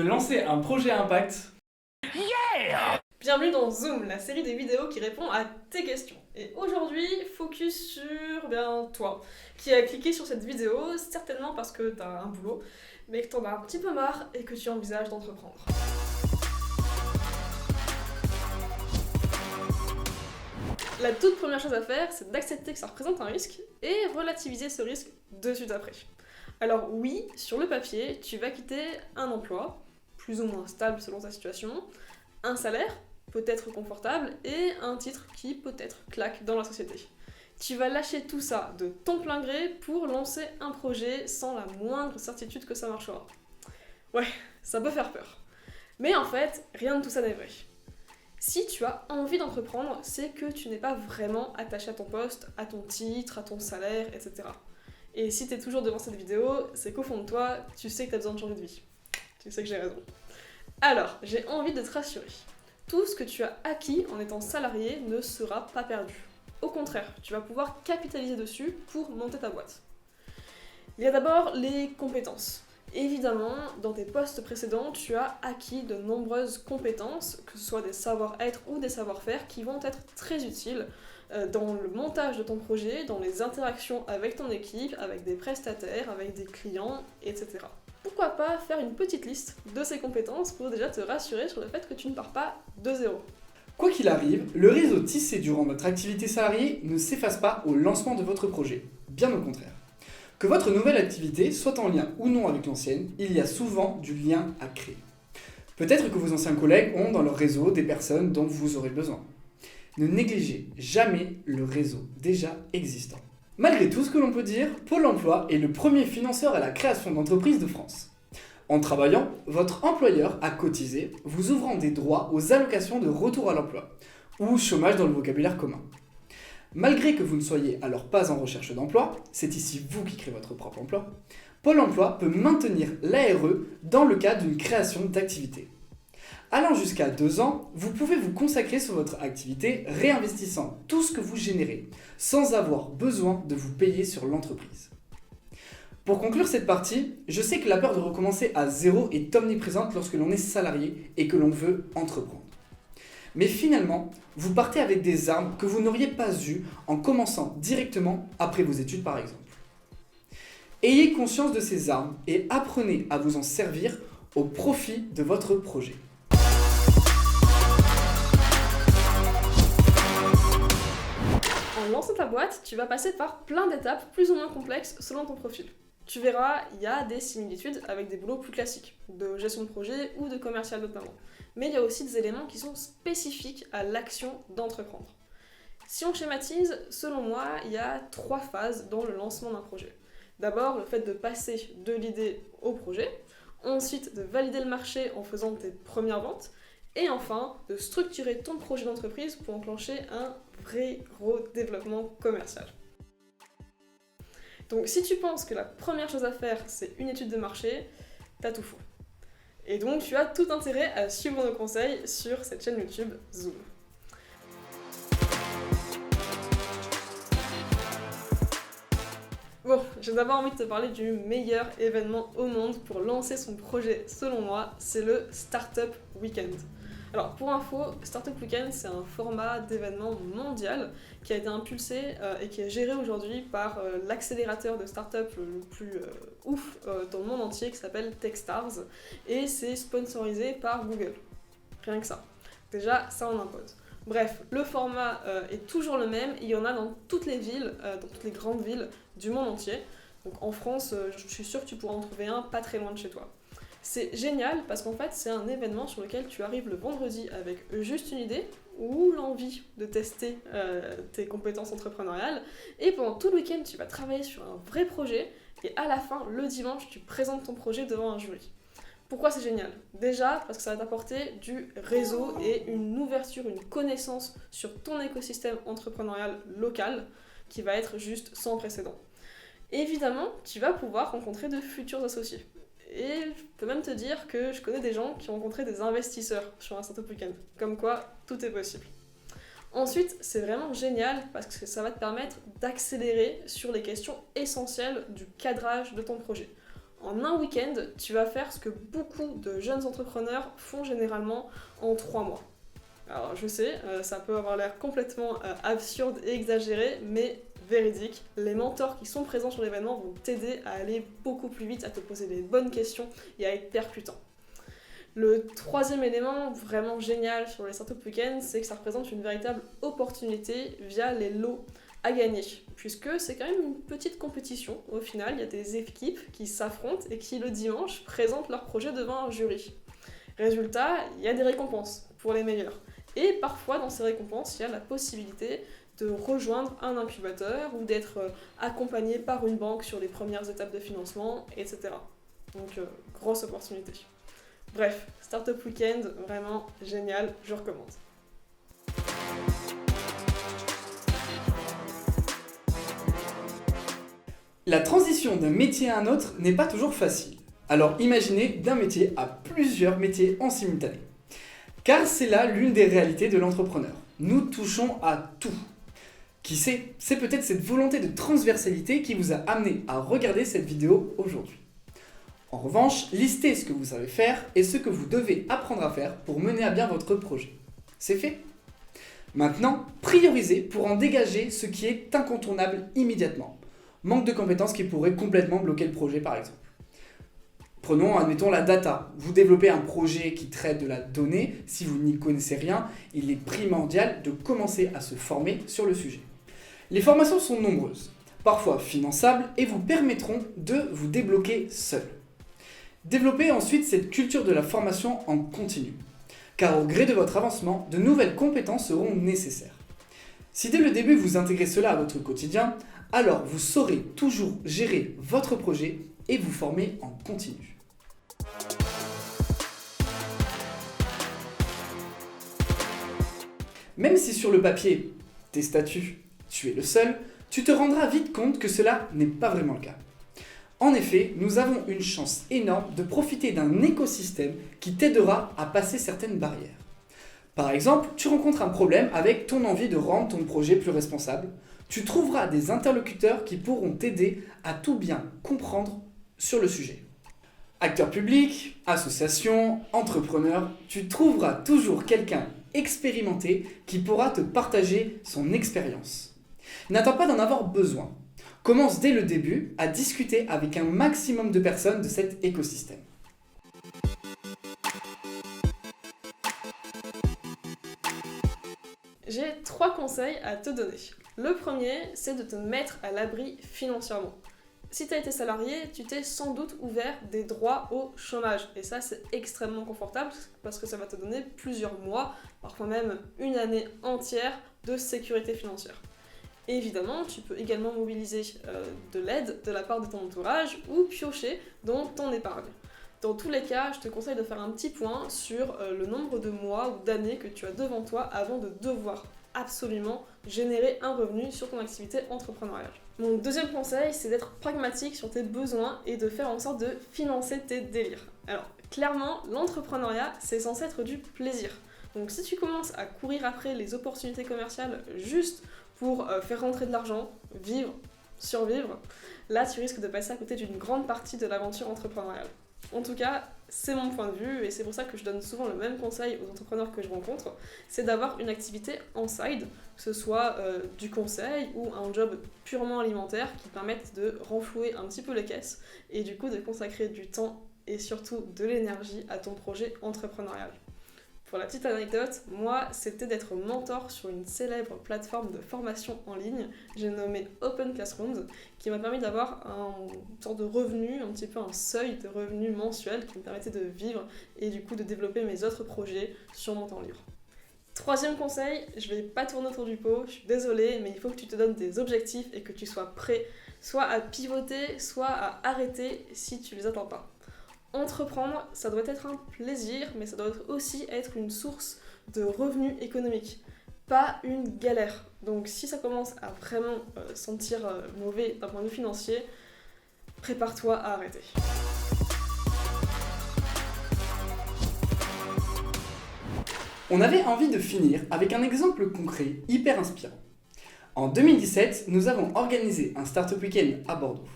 veux lancer un projet à impact? Bienvenue dans Zoom, la série des vidéos qui répond à tes questions. Et aujourd'hui, focus sur toi, qui a cliqué sur cette vidéo, certainement parce que t'as un boulot, mais que t'en as un petit peu marre et que tu envisages d'entreprendre. La toute première chose à faire, c'est d'accepter que ça représente un risque et relativiser ce risque de suite après. Alors oui, sur le papier, tu vas quitter un emploi, plus ou moins stable selon ta situation, un salaire, peut-être confortable, et un titre qui peut-être claque dans la société. Tu vas lâcher tout ça de ton plein gré pour lancer un projet sans la moindre certitude que ça marchera. Ouais, ça peut faire peur. Mais en fait, rien de tout ça n'est vrai. Si tu as envie d'entreprendre, c'est que tu n'es pas vraiment attaché à ton poste, à ton titre, à ton salaire, etc. Et si tu es toujours devant cette vidéo, c'est qu'au fond de toi, tu sais que tu as besoin de changer de vie. Tu sais que j'ai raison. Alors, j'ai envie de te rassurer. Tout ce que tu as acquis en étant salarié ne sera pas perdu. Au contraire, tu vas pouvoir capitaliser dessus pour monter ta boîte. Il y a d'abord les compétences. Évidemment, dans tes postes précédents, tu as acquis de nombreuses compétences, que ce soit des savoir-être ou des savoir-faire, qui vont être très utiles dans le montage de ton projet, dans les interactions avec ton équipe, avec des prestataires, avec des clients, etc. Pourquoi pas faire une petite liste de ces compétences pour déjà te rassurer sur le fait que tu ne pars pas de zéro. Quoi qu'il arrive, le réseau tissé durant votre activité salariée ne s'efface pas au lancement de votre projet. Bien au contraire. Que votre nouvelle activité soit en lien ou non avec l'ancienne, il y a souvent du lien à créer. Peut-être que vos anciens collègues ont dans leur réseau des personnes dont vous aurez besoin. Ne négligez jamais le réseau déjà existant. Malgré tout ce que l'on peut dire, Pôle emploi est le premier financeur à la création d'entreprises de France. En travaillant, votre employeur a cotisé, vous ouvrant des droits aux allocations de retour à l'emploi, ou chômage dans le vocabulaire commun. Malgré que vous ne soyez alors pas en recherche d'emploi, c'est ici vous qui créez votre propre emploi, Pôle emploi peut maintenir l'ARE dans le cas d'une création d'activité. Allant jusqu'à 2 ans, vous pouvez vous consacrer sur votre activité, réinvestissant tout ce que vous générez, sans avoir besoin de vous payer sur l'entreprise. Pour conclure cette partie, je sais que la peur de recommencer à zéro est omniprésente lorsque l'on est salarié et que l'on veut entreprendre. Mais finalement, vous partez avec des armes que vous n'auriez pas eues en commençant directement après vos études par exemple. Ayez conscience de ces armes et apprenez à vous en servir au profit de votre projet. En lançant ta boîte, tu vas passer par plein d'étapes plus ou moins complexes selon ton profil. Tu verras, il y a des similitudes avec des boulots plus classiques, de gestion de projet ou de commercial notamment. Mais il y a aussi des éléments qui sont spécifiques à l'action d'entreprendre. Si on schématise, selon moi, il y a 3 phases dans le lancement d'un projet. D'abord, le fait de passer de l'idée au projet, ensuite de valider le marché en faisant tes premières ventes, et enfin de structurer ton projet d'entreprise pour enclencher un vrai gros développement commercial. Donc si tu penses que la première chose à faire c'est une étude de marché, t'as tout faux. Et donc tu as tout intérêt à suivre nos conseils sur cette chaîne YouTube Zoom. Bon, j'ai d'abord envie de te parler du meilleur événement au monde pour lancer son projet selon moi, c'est le Startup Weekend. Alors pour info, Startup Weekend c'est un format d'événement mondial qui a été impulsé et qui est géré aujourd'hui par l'accélérateur de startup le plus ouf dans le monde entier qui s'appelle Techstars et c'est sponsorisé par Google. Rien que ça. Déjà, ça en impose. Bref, le format est toujours le même, il y en a dans toutes les villes, dans toutes les grandes villes du monde entier. Donc en France, je suis sûre que tu pourras en trouver un pas très loin de chez toi. C'est génial parce qu'en fait c'est un événement sur lequel tu arrives le vendredi avec juste une idée ou l'envie de tester tes compétences entrepreneuriales et pendant tout le week-end tu vas travailler sur un vrai projet et à la fin, le dimanche, tu présentes ton projet devant un jury. Pourquoi c'est génial? Déjà parce que ça va t'apporter du réseau et une ouverture, une connaissance sur ton écosystème entrepreneurial local qui va être juste sans précédent. Évidemment, tu vas pouvoir rencontrer de futurs associés. Et je peux même te dire que je connais des gens qui ont rencontré des investisseurs sur un startup weekend. Comme quoi, tout est possible. Ensuite, c'est vraiment génial parce que ça va te permettre d'accélérer sur les questions essentielles du cadrage de ton projet. En un week-end, tu vas faire ce que beaucoup de jeunes entrepreneurs font généralement en 3 mois. Alors je sais, ça peut avoir l'air complètement absurde et exagéré, mais véridique. Les mentors qui sont présents sur l'événement vont t'aider à aller beaucoup plus vite, à te poser les bonnes questions et à être percutant. Le troisième élément vraiment génial sur les Startup Weekend, c'est que ça représente une véritable opportunité via les lots à gagner, puisque c'est quand même une petite compétition. Au final, il y a des équipes qui s'affrontent et qui, le dimanche, présentent leur projet devant un jury. Résultat, il y a des récompenses pour les meilleurs. Et parfois, dans ces récompenses, il y a la possibilité de rejoindre un incubateur ou d'être accompagné par une banque sur les premières étapes de financement, etc. Donc, grosse opportunité. Bref, Startup Weekend, vraiment génial, je recommande. La transition d'un métier à un autre n'est pas toujours facile. Alors imaginez d'un métier à plusieurs métiers en simultané. Car c'est là l'une des réalités de l'entrepreneur. Nous touchons à tout. Qui sait, c'est peut-être cette volonté de transversalité qui vous a amené à regarder cette vidéo aujourd'hui. En revanche, listez ce que vous savez faire et ce que vous devez apprendre à faire pour mener à bien votre projet. C'est fait ? Maintenant, priorisez pour en dégager ce qui est incontournable immédiatement. Manque de compétences qui pourrait complètement bloquer le projet par exemple. Prenons, admettons, la data. Vous développez un projet qui traite de la donnée. Si vous n'y connaissez rien, il est primordial de commencer à se former sur le sujet. Les formations sont nombreuses, parfois finançables et vous permettront de vous débloquer seul. Développez ensuite cette culture de la formation en continu, car au gré de votre avancement, de nouvelles compétences seront nécessaires. Si dès le début vous intégrez cela à votre quotidien, alors vous saurez toujours gérer votre projet et vous former en continu. Même si sur le papier, tes statuts, tu es le seul, tu te rendras vite compte que cela n'est pas vraiment le cas. En effet, nous avons une chance énorme de profiter d'un écosystème qui t'aidera à passer certaines barrières. Par exemple, tu rencontres un problème avec ton envie de rendre ton projet plus responsable. Tu trouveras des interlocuteurs qui pourront t'aider à tout bien comprendre sur le sujet. Acteurs publics, associations, entrepreneurs, tu trouveras toujours quelqu'un expérimenté qui pourra te partager son expérience. N'attends pas d'en avoir besoin. Commence dès le début à discuter avec un maximum de personnes de cet écosystème. J'ai 3 conseils à te donner. Le premier, c'est de te mettre à l'abri financièrement. Si tu as été salarié, tu t'es sans doute ouvert des droits au chômage. Et ça, c'est extrêmement confortable parce que ça va te donner plusieurs mois, parfois même une année entière de sécurité financière. Évidemment, tu peux également mobiliser de l'aide de la part de ton entourage ou piocher dans ton épargne. Dans tous les cas, je te conseille de faire un petit point sur le nombre de mois ou d'années que tu as devant toi avant de devoir absolument générer un revenu sur ton activité entrepreneuriale. Mon deuxième conseil, c'est d'être pragmatique sur tes besoins et de faire en sorte de financer tes délires. Alors, clairement, l'entrepreneuriat, c'est censé être du plaisir. Donc si tu commences à courir après les opportunités commerciales juste pour faire rentrer de l'argent, vivre, survivre, là tu risques de passer à côté d'une grande partie de l'aventure entrepreneuriale. En tout cas, c'est mon point de vue et c'est pour ça que je donne souvent le même conseil aux entrepreneurs que je rencontre, c'est d'avoir une activité en side, que ce soit du conseil ou un job purement alimentaire qui permette de renflouer un petit peu les caisses et du coup de consacrer du temps et surtout de l'énergie à ton projet entrepreneurial. Pour la petite anecdote, moi, c'était d'être mentor sur une célèbre plateforme de formation en ligne, j'ai nommé Open Classrooms, qui m'a permis d'avoir une sorte de revenu, un petit peu un seuil de revenu mensuel qui me permettait de vivre et du coup de développer mes autres projets sur mon temps libre. Troisième conseil, je vais pas tourner autour du pot, je suis désolée, mais il faut que tu te donnes des objectifs et que tu sois prêt soit à pivoter, soit à arrêter si tu les atteins pas. Entreprendre, ça doit être un plaisir, mais ça doit aussi être une source de revenus économiques, pas une galère. Donc si ça commence à vraiment sentir mauvais d'un point de vue financier, prépare-toi à arrêter. On avait envie de finir avec un exemple concret hyper inspirant. En 2017, nous avons organisé un Startup Weekend à Bordeaux.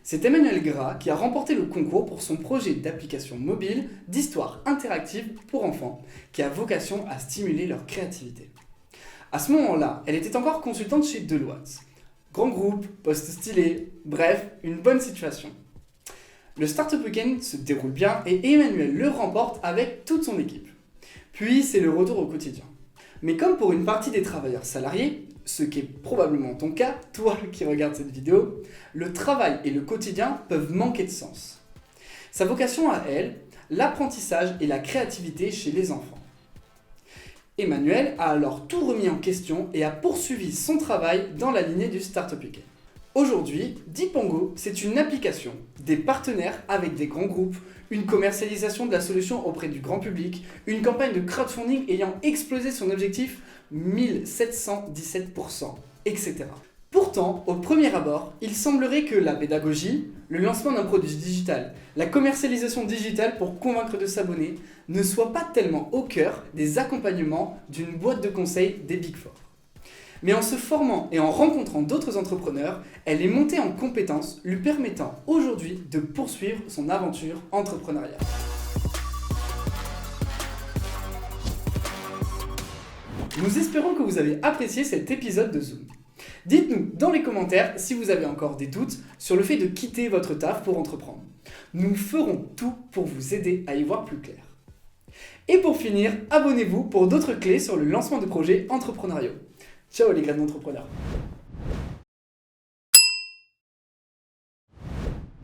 C'est Emmanuel Gras qui a remporté le concours pour son projet d'application mobile d'histoire interactive pour enfants, qui a vocation à stimuler leur créativité. À ce moment-là, elle était encore consultante chez Deloitte. Grand groupe, poste stylé, bref, une bonne situation. Le Startup Weekend se déroule bien et Emmanuel le remporte avec toute son équipe. Puis c'est le retour au quotidien. Mais comme pour une partie des travailleurs salariés, ce qui est probablement ton cas, toi qui regardes cette vidéo, le travail et le quotidien peuvent manquer de sens. Sa vocation à elle, l'apprentissage et la créativité chez les enfants. Emmanuel a alors tout remis en question et a poursuivi son travail dans la lignée du Startup Weekend. Aujourd'hui, Dipango, c'est une application, des partenaires avec des grands groupes, une commercialisation de la solution auprès du grand public, une campagne de crowdfunding ayant explosé son objectif 1717%, etc. Pourtant, au premier abord, il semblerait que la pédagogie, le lancement d'un produit digital, la commercialisation digitale pour convaincre de s'abonner ne soient pas tellement au cœur des accompagnements d'une boîte de conseil des Big Four. Mais en se formant et en rencontrant d'autres entrepreneurs, elle est montée en compétences, lui permettant aujourd'hui de poursuivre son aventure entrepreneuriale. Nous espérons que vous avez apprécié cet épisode de Zoom. Dites-nous dans les commentaires si vous avez encore des doutes sur le fait de quitter votre taf pour entreprendre. Nous ferons tout pour vous aider à y voir plus clair. Et pour finir, abonnez-vous pour d'autres clés sur le lancement de projets entrepreneuriaux. Ciao les graines d'entrepreneurs!